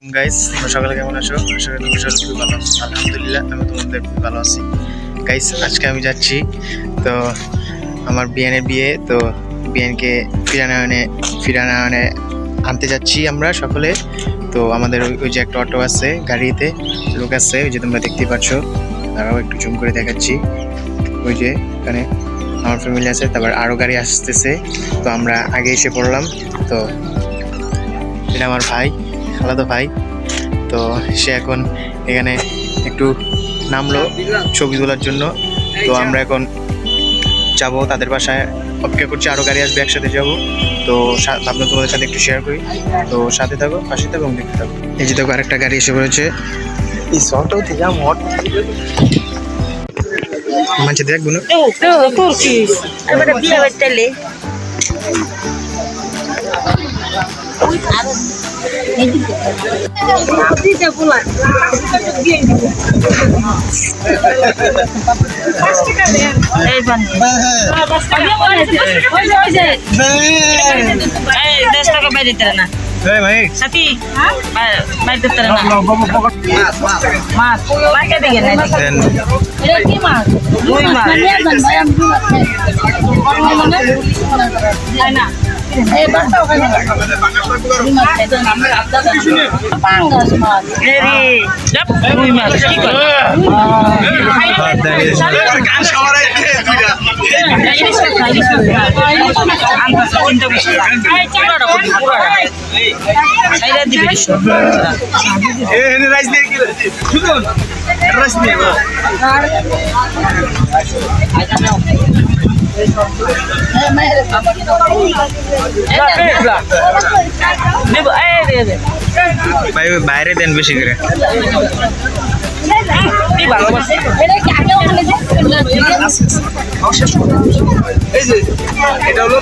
Guys সকালে কেমন আছো? আশা করি তুমি সবাই খুব ভালো আছো। আলহামদুলিল্লাহ আমি তোমাদের খুব ভালো আছি। গাইস আজকে আমি যাচ্ছি তো আমার বিয়ানের বিয়ে, তো বিয়ানকে ফিরানায়নে আনতে যাচ্ছি আমরা সকলে। তো আমাদের ওই যে একটা অটো আছে, গাড়িতে লোক আছে, ওই যে তোমরা দেখতে পাচ্ছ। তারাও একটু জুম করে দেখাচ্ছি, ওই যে এখানে আমার ফ্যামিলি আছে, তারপর আরও গাড়ি আসতেছে। তো আমরা আগে এসে পড়লাম। তো এটা আমার ভাই, খালাতো ভাই। তো সে এখন এখানে একটু নামলো ছবি তোলার জন্য। তো আমরা এখন যাব তাদের বাসায়, অপেক্ষা করছি আরও গাড়ি আসবে, একসাথে যাব। তো ভাবলাম তোমাদের সাথে একটু শেয়ার করি। তো সাথে থাকো, পাশে থাকো এবং দেখতে থাকো। এই যে দেখো আরেকটা গাড়ি এসে পড়েছে। এই শহরটাও থেকে আমার মানছে দেখবো না। বাইরে দেন বেশি করে। এটা হলো